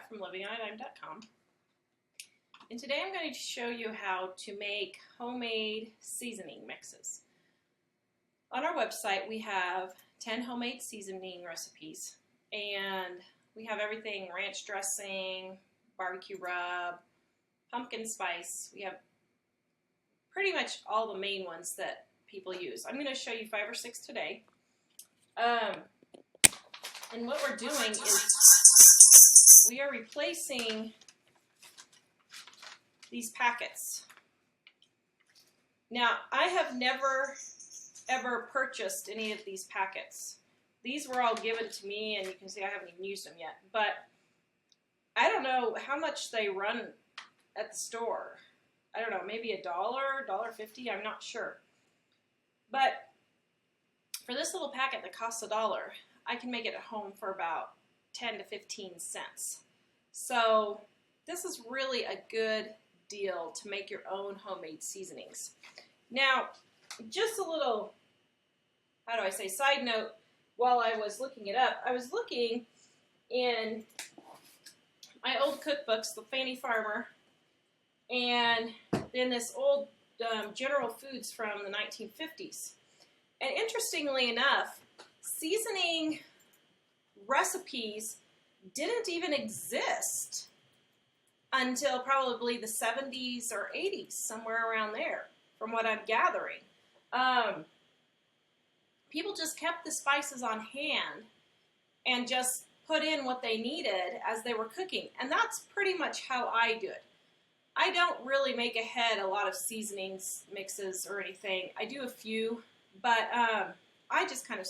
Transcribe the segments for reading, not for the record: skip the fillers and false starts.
Paprika from livingonadime.com, and today I'm going to show you how to make homemade seasoning mixes. On our website we have 10 homemade seasoning recipes, and we have everything: ranch dressing, barbecue rub, pumpkin spice. We have pretty much all the main ones that people use. I'm going to show you 5 or 6 today. And what we're doing is we are replacing these packets. Now, I have never ever purchased any of these packets. These were all given to me, and you can see I haven't even used them yet. But I don't know how much they run at the store. I don't know, maybe $1, $1.50, I'm not sure. But for this little packet that costs $1, I can make it at home for about 10 to 15 cents. So this is really a good deal to make your own homemade seasonings. Now, just a little, how do I say, side note, while I was looking it up, I was looking in my old cookbooks, the Fannie Farmer, and then this old General Foods from the 1950s. And interestingly enough, seasoning recipes didn't even exist until probably the 70s or 80s, somewhere around there, from what I'm gathering. People just kept the spices on hand and just put in what they needed as they were cooking. And that's pretty much how I do it. I don't really make ahead a lot of seasonings mixes or anything. I do a few, but I just kind of,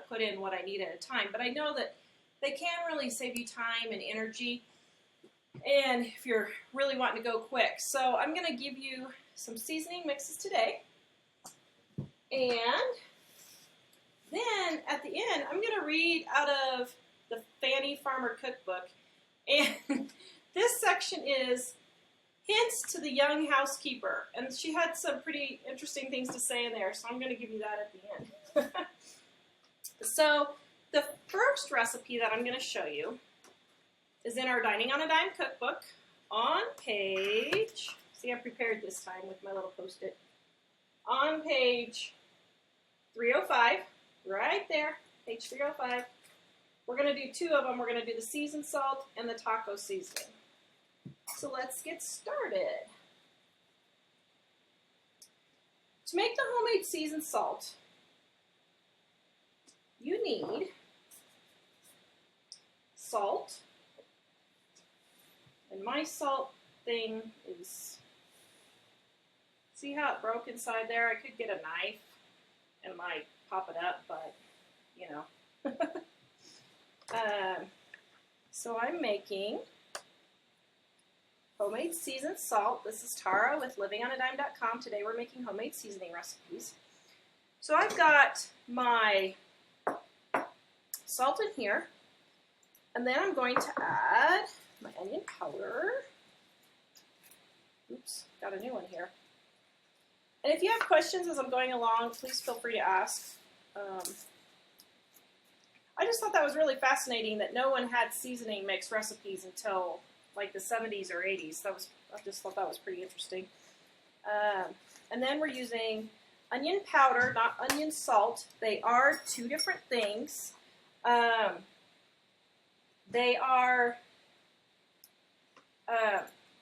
put in what I need at a time. But I know that they can really save you time and energy, and if you're really wanting to go quick. So I'm going to give you some seasoning mixes today. And then at the end, I'm going to read out of the Fannie Farmer Cookbook. And this section is Hints to the Young Housekeeper. And she had some pretty interesting things to say in there, so I'm going to give you that at the end. So the first recipe that I'm going to show you is in our Dining on a Dime cookbook on page, see, I'm prepared this time with my little Post-it, on page 305, right there, page 305. We're going to do 2 of them. We're going to do the seasoned salt and the taco seasoning. So let's get started. To make the homemade seasoned salt, you need salt, and my salt thing is, see how it broke inside there? I could get a knife and might pop it up, but so I'm making homemade seasoned salt. This is Tara with livingonadime.com. Today we're making homemade seasoning recipes. So I've got my salt in here, and then I'm going to add my onion powder. Oops, got a new one here. And if you have questions as I'm going along, please feel free to ask. I just thought that was really fascinating that no one had seasoning mix recipes until like the 70s or 80s. I just thought that was pretty interesting. And then we're using onion powder, not onion salt. They are 2 different things.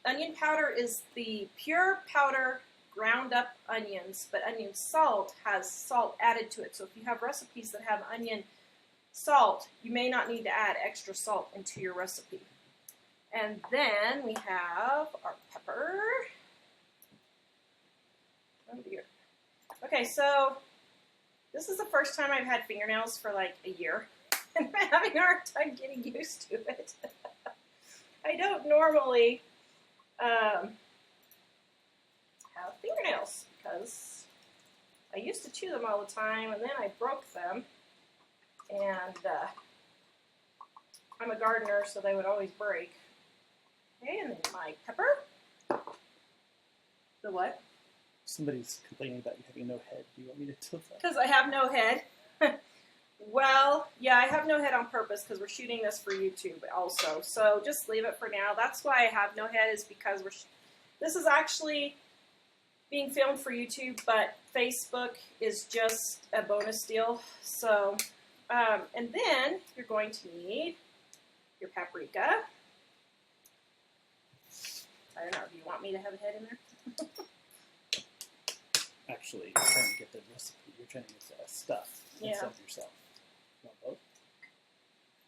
Onion powder is the pure powder ground up onions, but onion salt has salt added to it. So if you have recipes that have onion salt, you may not need to add extra salt into your recipe. And then we have our pepper. Oh dear. Okay, so this is the first time I've had fingernails for like a year, and I'm having a hard time getting used to it. I don't normally have fingernails because I used to chew them all the time, and then I broke them, and I'm a gardener, so they would always break. Okay, and then my pepper. The what? Somebody's complaining about you having no head. Do you want me to tilt that? Because I have no head. Well, yeah, I have no head on purpose because we're shooting this for YouTube also. So just leave it for now. That's why I have no head, is because this is actually being filmed for YouTube, but Facebook is just a bonus deal. So, and then you're going to need your paprika. I don't know, do you want me to have a head in there? Actually, you're trying to get the recipe. You're trying to get the stuff instead of yourself. You want both?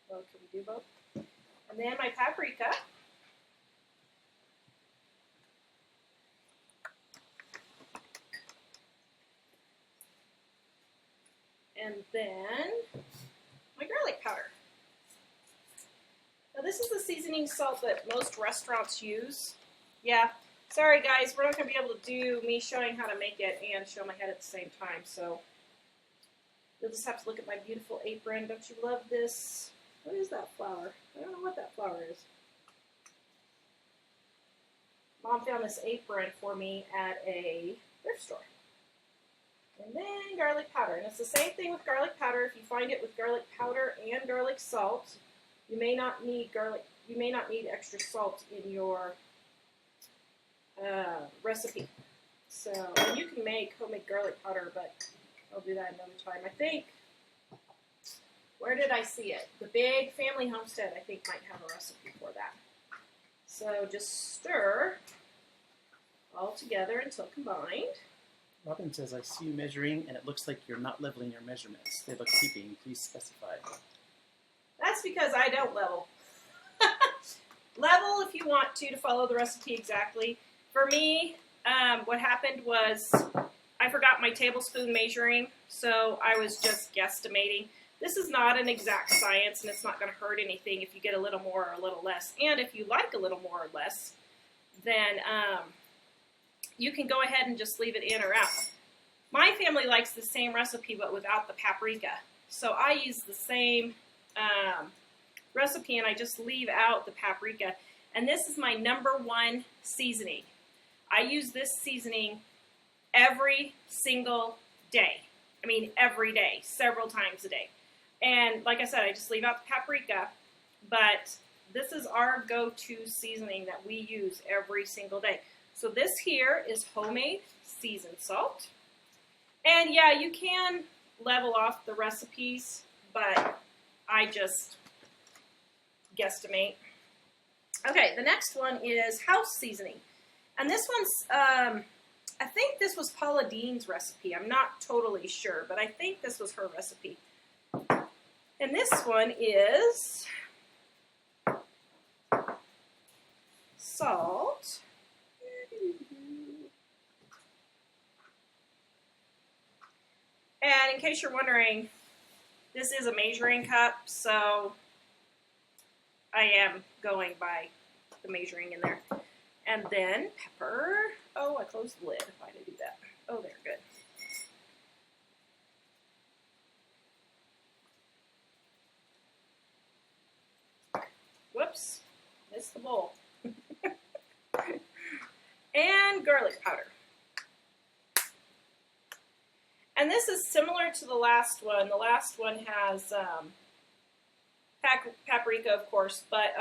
Well, can we do both? And then my paprika. And then my garlic powder. Now this is the seasoning salt that most restaurants use. Yeah, sorry guys, we're not going to be able to do me showing how to make it and show my head at the same time, so you'll just have to look at my beautiful apron. Don't you love this? What is that flower? I don't know what that flower is. Mom found this apron for me at a thrift store. And then garlic powder. And it's the same thing with garlic powder. If you find it with garlic powder and garlic salt, you may not need extra salt in your recipe. So, and you can make homemade garlic powder, but I'll do that another time. I think, where did I see it? The Big Family Homestead, I think, might have a recipe for that. So just stir all together until combined. Robin says, I see you measuring, and it looks like you're not leveling your measurements. They look keeping. Please specify. That's because I don't level. Level if you want to follow the recipe exactly. For me, what happened was I forgot my tablespoon measuring, so I was just guesstimating. This is not an exact science, and it's not going to hurt anything if you get a little more or a little less. And if you like a little more or less, then you can go ahead and just leave it in or out. My family likes the same recipe, but without the paprika. So I use the same recipe, and I just leave out the paprika. And this is my #1 seasoning. I use this seasoning every single day. I mean, every day, several times a day. And like I said, I just leave out the paprika, but this is our go-to seasoning that we use every single day. So this here is homemade seasoned salt. And yeah, you can level off the recipes, but I just guesstimate. Okay, the next one is house seasoning. And this one's, I think this was Paula Dean's recipe. I'm not totally sure, but I think this was her recipe. And this one is salt. And in case you're wondering, this is a measuring cup, so I am going by the measuring in there. And then pepper. Oh, I closed the lid. Why did I do that? Oh, there, good. Whoops, missed the bowl. And garlic powder. And this is similar to the last one. The last one has paprika, of course, but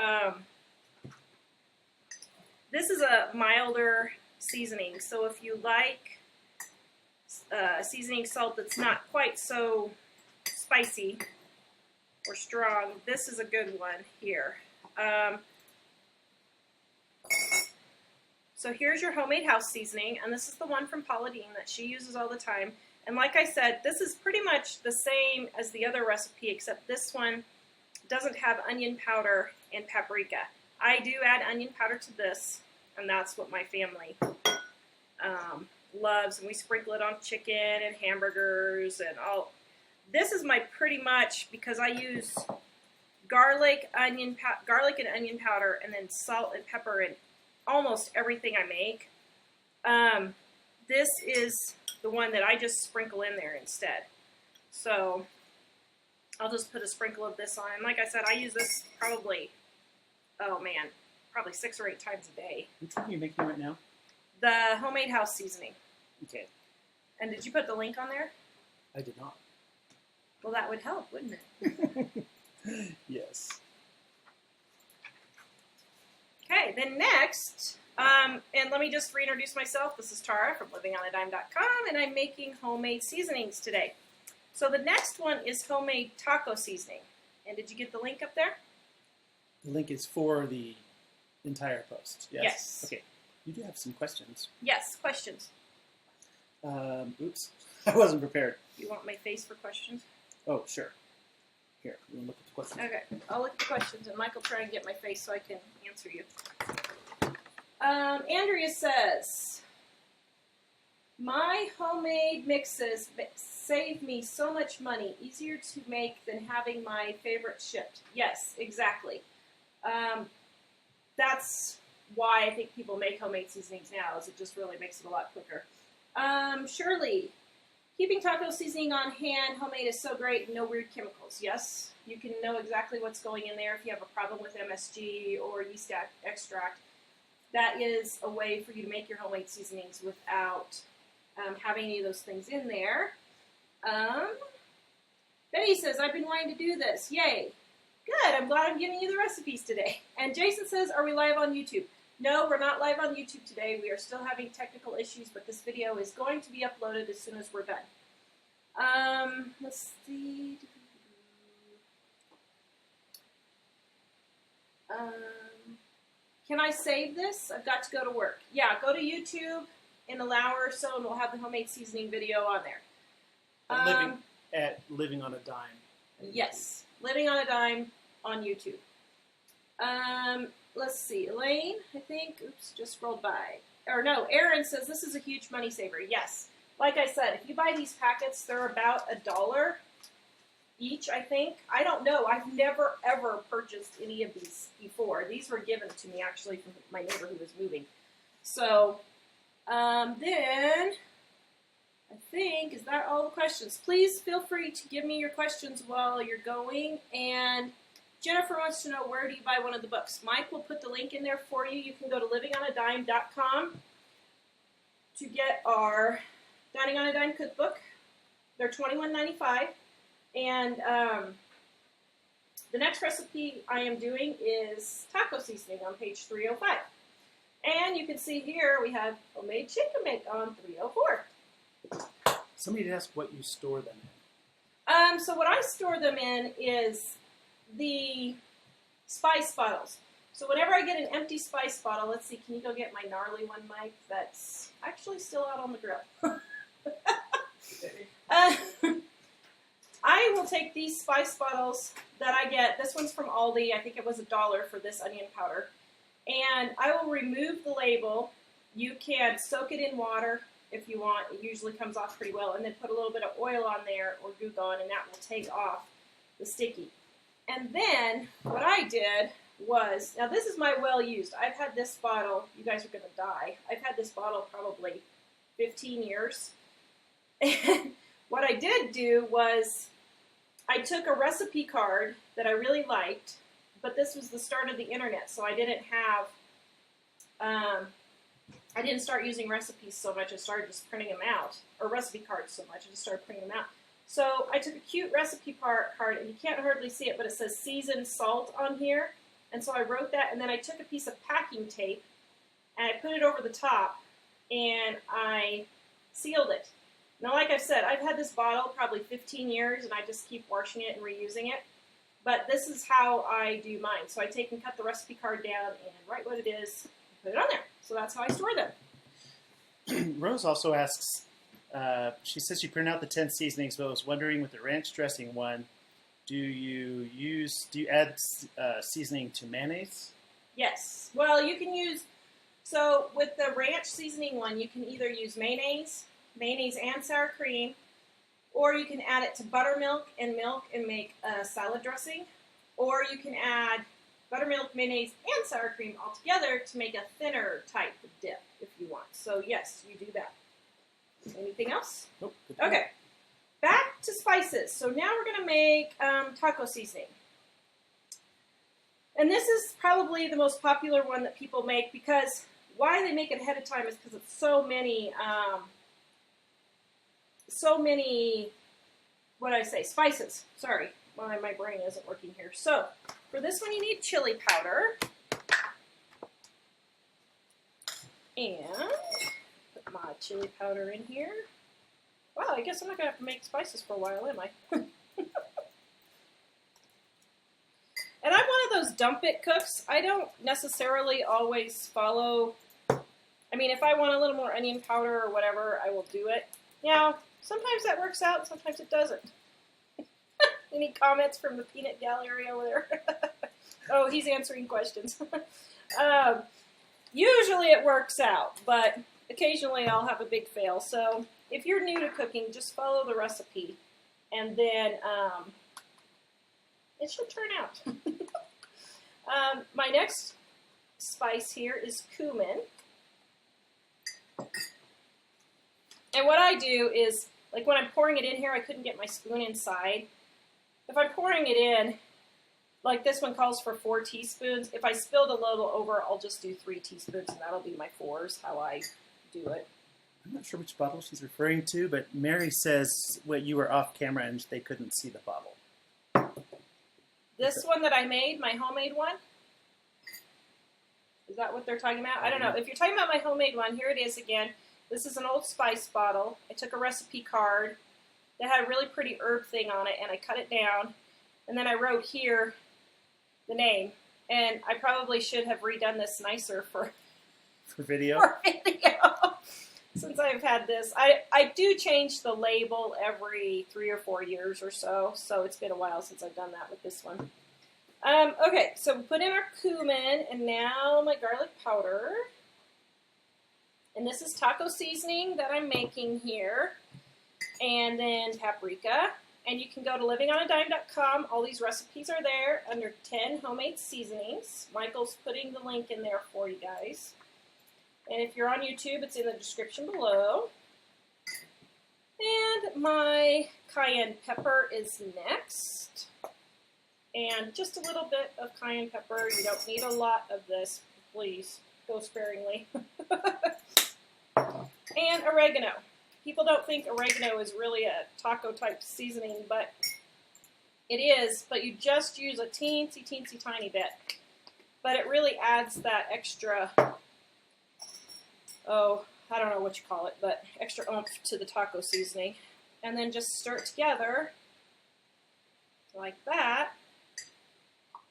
this is a milder seasoning. So if you like seasoning salt that's not quite so spicy or strong, this is a good one here. So here's your homemade house seasoning, and this is the one from Paula Dean that she uses all the time. And like I said, this is pretty much the same as the other recipe, except this one doesn't have onion powder and paprika. I do add onion powder to this, and that's what my family loves. And we sprinkle it on chicken and hamburgers and all. This is my pretty much, because I use garlic and onion powder, and then salt and pepper in almost everything I make. This is the one that I just sprinkle in there instead. So I'll just put a sprinkle of this on. And like I said, I use this probably, oh man, probably 6 or 8 times a day. Which one are you making right now? The homemade house seasoning. Okay. And did you put the link on there? I did not. Well, that would help, wouldn't it? Yes. Okay, then next, and let me just reintroduce myself. This is Tara from livingonadime.com, and I'm making homemade seasonings today. So the next one is homemade taco seasoning. And did you get the link up there? The link is for the entire post. Yes. Yes. Okay. You do have some questions. Yes, questions. Oops. I wasn't prepared. You want my face for questions? Oh, sure. Here, we'll look at the questions. Okay, I'll look at the questions, and Mike will try and get my face so I can answer you. Andrea says, my homemade mixes save me so much money, easier to make than having my favorite shipped. Yes, exactly. That's why I think people make homemade seasonings now, is it just really makes it a lot quicker. Shirley, keeping taco seasoning on hand, homemade is so great, no weird chemicals. Yes, you can know exactly what's going in there if you have a problem with MSG or yeast extract. That is a way for you to make your homemade seasonings without having any of those things in there. Betty says, I've been wanting to do this. Yay. Good, I'm glad I'm giving you the recipes today. And Jason says, are we live on YouTube? No, we're not live on YouTube today. We are still having technical issues, but this video is going to be uploaded as soon as we're done. Let's see. Can I save this? I've got to go to work. Yeah, go to YouTube in an hour or so, and we'll have the homemade seasoning video on there. Living on a Dime. Yes, Living on a Dime on YouTube. Let's see, Elaine, I think, oops, just scrolled by. Or no, Erin says this is a huge money saver. Yes, like I said, if you buy these packets, they're about $1 each, I think. I don't know. I've never, ever purchased any of these before. These were given to me, actually, from my neighbor who was moving. So, then, I think, is that all the questions? Please feel free to give me your questions while you're going. And Jennifer wants to know, where do you buy one of the books? Mike will put the link in there for you. You can go to livingonadime.com to get our Dining on a Dime cookbook. They're $21.95. And the next recipe I am doing is taco seasoning on page 305. And you can see here we have homemade chicken make on 304. Somebody did ask what you store them in. So what I store them in is the spice bottles. So whenever I get an empty spice bottle, let's see, can you go get my gnarly one, Mike? That's actually still out on the grill. I will take these spice bottles that I get. This one's from Aldi. I think it was $1 for this onion powder. And I will remove the label. You can soak it in water if you want. It usually comes off pretty well. And then put a little bit of oil on there or Goo Gone, and that will take off the sticky. And then what I did was, now this is my well-used. I've had this bottle, you guys are going to die. I've had this bottle probably 15 years. And what I did do was I took a recipe card that I really liked, but this was the start of the internet, so I didn't have, I didn't start using recipes so much. I started just printing them out, or recipe cards so much. I just started printing them out. So I took a cute recipe card, and you can't hardly see it, but it says seasoned salt on here. And so I wrote that, and then I took a piece of packing tape, and I put it over the top, and I sealed it. Now, like I said, I've had this bottle probably 15 years, and I just keep washing it and reusing it. But this is how I do mine. So I take and cut the recipe card down and write what it is and put it on there. So that's how I store them. Rose also asks, she says she printed out the 10 seasonings, but was wondering with the ranch dressing one, do you add seasoning to mayonnaise? Yes. Well, you can use, so with the ranch seasoning one, you can either use mayonnaise and sour cream, or you can add it to buttermilk and milk and make a salad dressing, or you can add buttermilk, mayonnaise, and sour cream all together to make a thinner type of dip if you want. So yes, you do that. Anything else? Nope. Okay. Back to spices. So now we're going to make taco seasoning. And this is probably the most popular one that people make, because why they make it ahead of time is because it's so many what did I say? Spices. Sorry, my brain isn't working here. So for this one, you need chili powder. And put my chili powder in here. Wow, I guess I'm not going to have to make spices for a while, am I? And I'm one of those dump it cooks. I don't necessarily always follow. I mean, if I want a little more onion powder or whatever, I will do it. Now, sometimes that works out, sometimes it doesn't. Any comments from the peanut gallery over there? Oh, he's answering questions. Usually it works out, but occasionally I'll have a big fail. So if you're new to cooking, just follow the recipe, and then it should turn out. My next spice here is cumin. And what I do is, like when I'm pouring it in here, I couldn't get my spoon inside. If I'm pouring it in, like this one calls for 4 teaspoons. If I spilled a little over, I'll just do 3 teaspoons, and that'll be my 4s, how I do it. I'm not sure which bottle she's referring to, but Mary says you were off camera and they couldn't see the bottle. This one that I made, my homemade one? Is that what they're talking about? I don't know. If you're talking about my homemade one, here it is again. This is an Old Spice bottle. I took a recipe card that had a really pretty herb thing on it, and I cut it down. And then I wrote here the name. And I probably should have redone this nicer for video. Since I've had this. I do change the label every 3 or 4 years or so. So it's been a while since I've done that with this one. Okay, so we put in our cumin, and now my garlic powder. And this is taco seasoning that I'm making here. And then paprika. And you can go to livingonadime.com. All these recipes are there under 10 homemade seasonings. Michael's putting the link in there for you guys. And if you're on YouTube, it's in the description below. And my cayenne pepper is next. And just a little bit of cayenne pepper. You don't need a lot of this. Please go sparingly. And oregano. People don't think oregano is really a taco type seasoning, but it is. But you just use a teensy tiny bit. But it really adds that extra, I don't know what you call it, but extra oomph to the taco seasoning. And then just stir it together like that.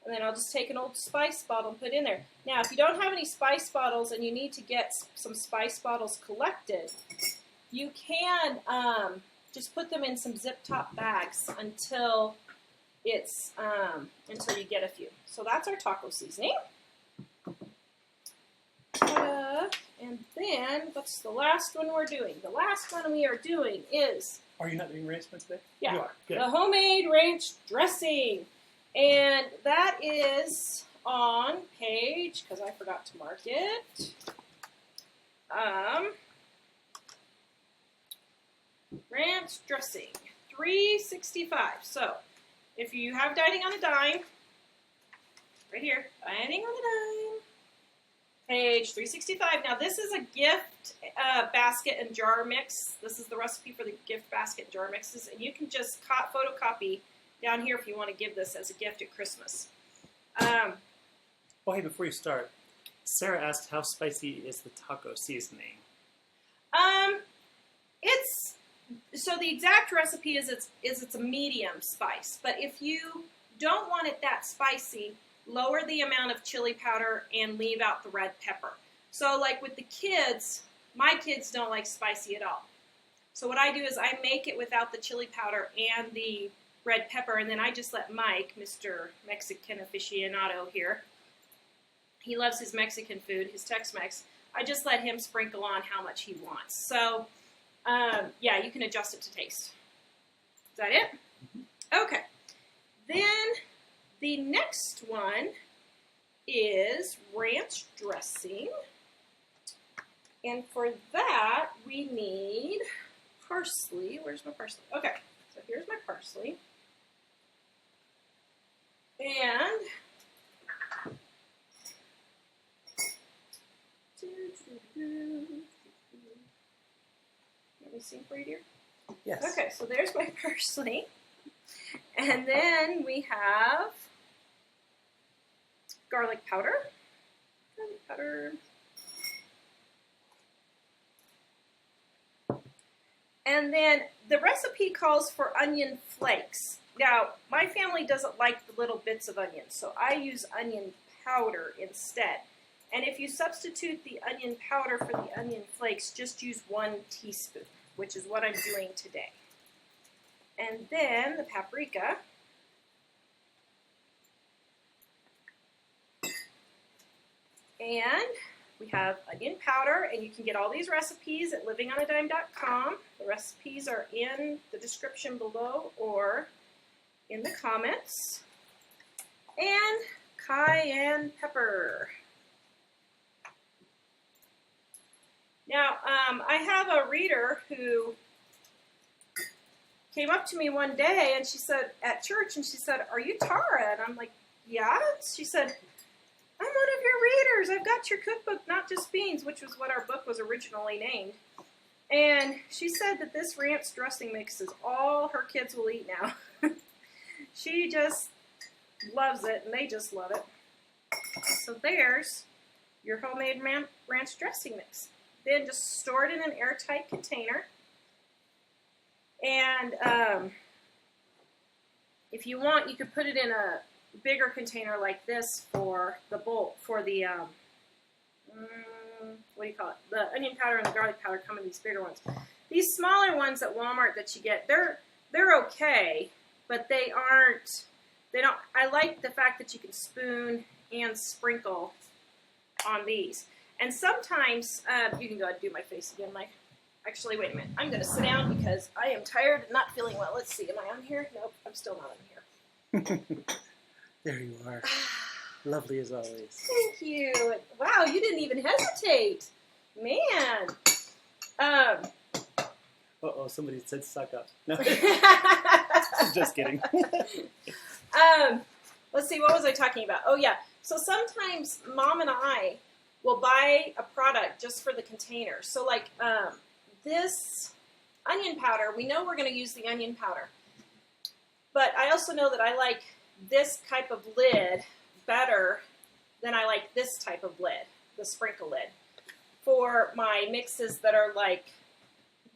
And then I'll just take an old spice bottle and put it in there. Now, if you don't have any spice bottles and you need to get some spice bottles collected, you can just put them in some zip top bags until until you get a few. So that's our taco seasoning. And then, what's the last one we're doing? The last one we are doing is... Are you not doing ranch today? Yeah. You are. Good. The homemade ranch dressing. And that is on page, because I forgot to mark it, ranch dressing, 365. So, if you have Dining on a Dime, right here, Dining on a Dime, page 365. Now, this is a gift basket and jar mix. This is the recipe for the gift basket jar mixes, and you can just photocopy down here if you want to give this as a gift at Christmas. Hey, before you start, Sarah asked how spicy is the taco seasoning? So the exact recipe is it's a medium spice, but if you don't want it that spicy, lower the amount of chili powder and leave out the red pepper. So like with the kids, my kids don't like spicy at all. So what I do is I make it without the chili powder and the red pepper, and then I just let Mike, Mr. Mexican aficionado here, he loves his Mexican food, his Tex-Mex, I just let him sprinkle on how much he wants. So, yeah, you can adjust it to taste. Is that it? Mm-hmm. Okay. Then the next one is ranch dressing. And for that, we need parsley. Where's my parsley? Okay, so here's my parsley. And let me see for you, dear. Yes. Okay, so there's my parsley. And then we have garlic powder. Garlic powder. And then the recipe calls for onion flakes. Now, my family doesn't like the little bits of onion, so I use onion powder instead. And if you substitute the onion powder for the onion flakes, just use 1 teaspoon, which is what I'm doing today. And then the paprika. And we have onion powder, and you can get all these recipes at livingonadime.com. The recipes are in the description below or in the comments. And cayenne pepper. Now, I have a reader who came up to me one day, and she said, at church, and she said, "Are you Tara?" And I'm like, "Yeah." She said, "I'm one of your readers. I've got your cookbook, Not Just Beans," which was what our book was originally named. And she said that this ranch dressing mix is all her kids will eat now. She just loves it, and they just love it. So there's your homemade ranch dressing mix. Then just store it in an airtight container. And if you want, you could put it in a bigger container like this for the bowl, for the, what do you call it? The onion powder and the garlic powder come in these bigger ones. These smaller ones at Walmart that you get, they're okay, but they don't, I like the fact that you can spoon and sprinkle on these. And sometimes, you can go ahead and do my face again, Mike. Actually, wait a minute. I'm going to sit down because I am tired and not feeling well. Let's see. Am I on here? Nope, I'm still not on here. There you are. Lovely as always. Thank you. Wow, you didn't even hesitate. Man. Uh-oh, somebody said suck up. No. Just kidding. Let's see, what was I talking about? Oh, yeah. So sometimes Mom and I will buy a product just for the container. So like this onion powder, we know we're going to use the onion powder. But I also know that I like this type of lid better than I like this type of lid, the sprinkle lid, for my mixes that are like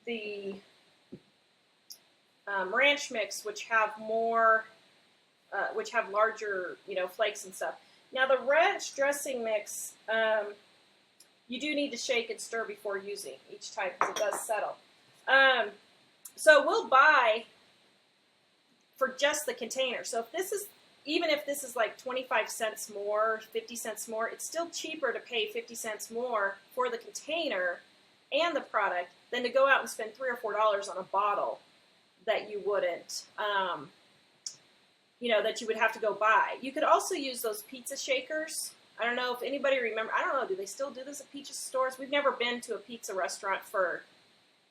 the ranch mix, which have more, which have larger, flakes and stuff. Now the ranch dressing mix, you do need to shake and stir before using each time because it does settle. So we'll buy for just the container. So if this is, even if this is like 25 cents more, 50 cents more, it's still cheaper to pay 50 cents more for the container and the product than to go out and spend $3 or $4 on a bottle that you wouldn't, that you would have to go buy. You could also use those pizza shakers. I don't know if anybody remember. I don't know. Do they still do this at pizza stores? We've never been to a pizza restaurant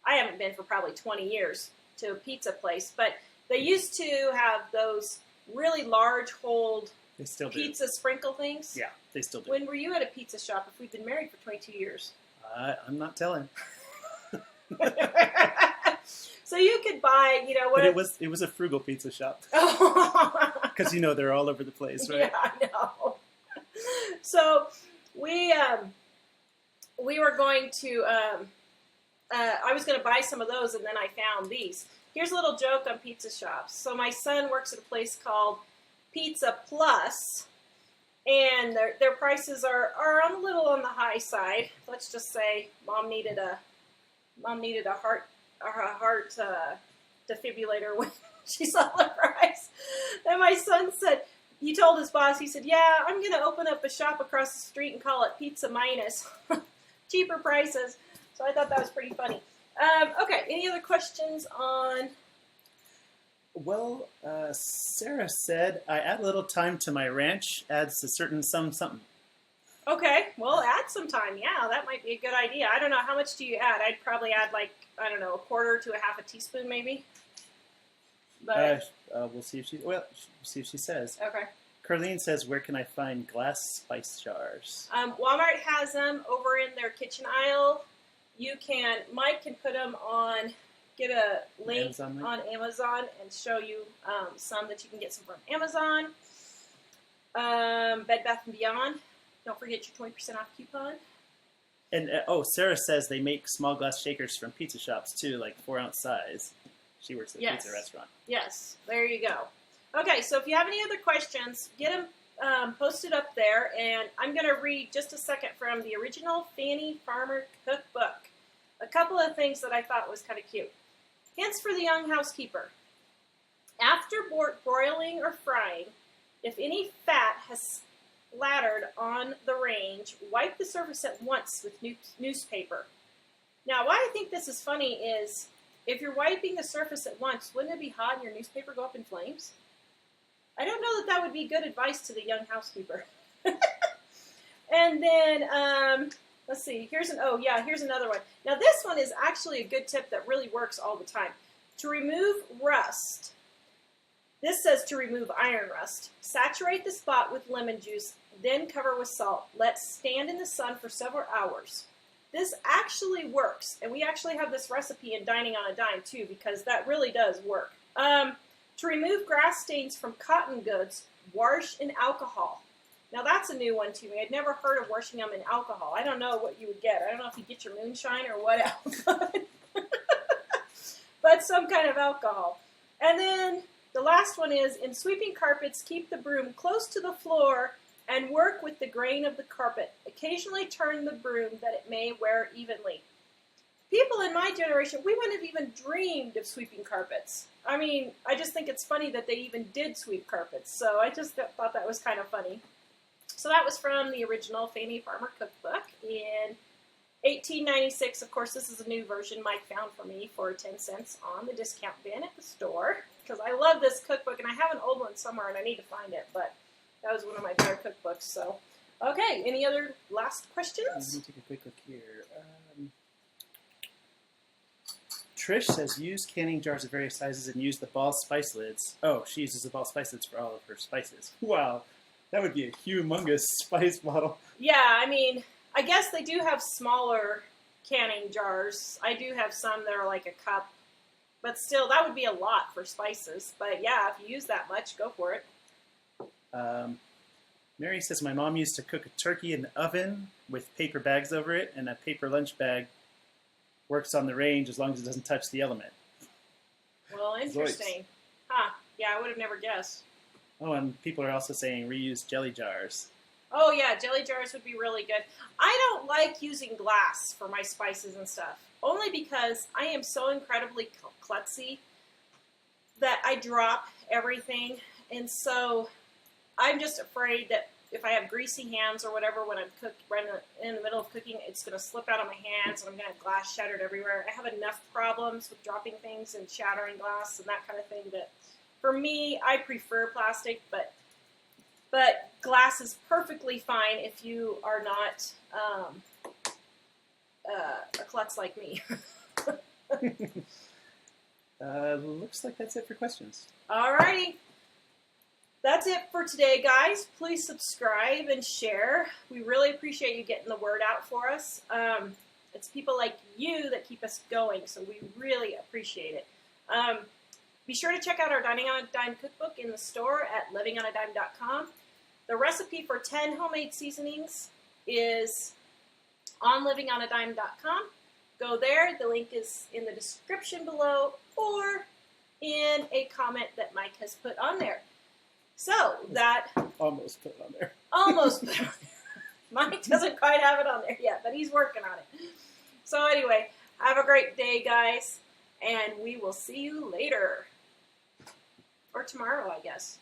I haven't been for probably 20 years to a pizza place. But they used to have those really large hold pizza sprinkle things. Yeah, they still do. When were you at a pizza shop if we've been married for 22 years? I'm not telling. So you could buy, what? But it was a frugal pizza shop. Because they're all over the place, right? Yeah, I know. So we were going to. I was going to buy some of those, and then I found these. Here's a little joke on pizza shops. So my son works at a place called Pizza Plus, and their prices are a little on the high side. Let's just say Mom needed a heart defibrillator when she saw the price. And my son said, he told his boss, he said, "Yeah, I'm going to open up a shop across the street and call it Pizza Minus. Cheaper prices." So I thought that was pretty funny. Okay, any other questions on? Well, Sarah said, I add a little thyme to my ranch, adds a certain something. Okay, well, add some thyme. Yeah, that might be a good idea. I don't know. How much do you add? I'd probably add a quarter to a half a teaspoon maybe. But we'll see if she says. Okay. Carlene says, where can I find glass spice jars? Walmart has them over in their kitchen aisle. Mike can put them on get a link Amazon link? on Amazon and show you some that you can get some from Amazon. Bed Bath & Beyond. Don't forget your 20% off coupon. And Sarah says they make small glass shakers from pizza shops too, like 4-ounce size. She works at a pizza restaurant. Yes, there you go. Okay, so if you have any other questions, get them posted up there, and I'm going to read just a second from the original Fanny Farmer Cookbook. A couple of things that I thought was kind of cute. Hints for the young housekeeper. After broiling or frying, if any fat has splattered on the range, wipe the surface at once with newspaper. Now, why I think this is funny is, if you're wiping the surface at once, wouldn't it be hot and your newspaper go up in flames? I don't know that that would be good advice to the young housekeeper. And then, let's see, here's another one. Now, this one is actually a good tip that really works all the time. To remove rust, this says to remove iron rust, saturate the spot with lemon juice, then cover with salt. Let stand in the sun for several hours. This actually works, and we actually have this recipe in Dining on a Dime, too, because that really does work. To remove grass stains from cotton goods, wash in alcohol. Now, that's a new one to me. I'd never heard of washing them in alcohol. I don't know what you would get. I don't know if you get your moonshine or what else. But some kind of alcohol. And then the last one is, in sweeping carpets, keep the broom close to the floor and work with the grain of the carpet. Occasionally turn the broom that it may wear evenly. People in my generation, we wouldn't have even dreamed of sweeping carpets. I mean, I just think it's funny that they even did sweep carpets. So I just thought that was kind of funny. So that was from the original Fanny Farmer Cookbook in 1896. Of course, this is a new version Mike found for me for 10 cents on the discount bin at the store. Because I love this cookbook, and I have an old one somewhere, and I need to find it. But that was one of my better cookbooks. So, okay, any other last questions? Let me take a quick look here. Trish says, use canning jars of various sizes and use the ball spice lids. Oh, she uses the ball spice lids for all of her spices. Wow, that would be a humongous spice bottle. Yeah, I mean, I guess they do have smaller canning jars. I do have some that are like a cup. But still, that would be a lot for spices. But yeah, if you use that much, go for it. Mary says, my mom used to cook a turkey in the oven with paper bags over it, and a paper lunch bag works on the range as long as it doesn't touch the element. Well, interesting. Huh. Yeah, I would have never guessed. Oh, and people are also saying reuse jelly jars. Oh, yeah, jelly jars would be really good. I don't like using glass for my spices and stuff, only because I am so incredibly klutzy that I drop everything, and so I'm just afraid that if I have greasy hands or whatever when I'm in the middle of cooking, it's going to slip out of my hands and I'm going to have glass shattered everywhere. I have enough problems with dropping things and shattering glass and that kind of thing that, for me, I prefer plastic, but glass is perfectly fine if you are not a klutz like me. Looks like that's it for questions. Alrighty. That's it for today, guys. Please subscribe and share. We really appreciate you getting the word out for us. It's people like you that keep us going, so we really appreciate it. Be sure to check out our Dining on a Dime cookbook in the store at livingonadime.com. The recipe for 10 homemade seasonings is on livingonadime.com. Go there. The link is in the description below or in a comment that Mike has put on there. So that... Almost put it on there. Almost put it on there. Mike doesn't quite have it on there yet, but he's working on it. So anyway, have a great day, guys, and we will see you later. Or tomorrow, I guess.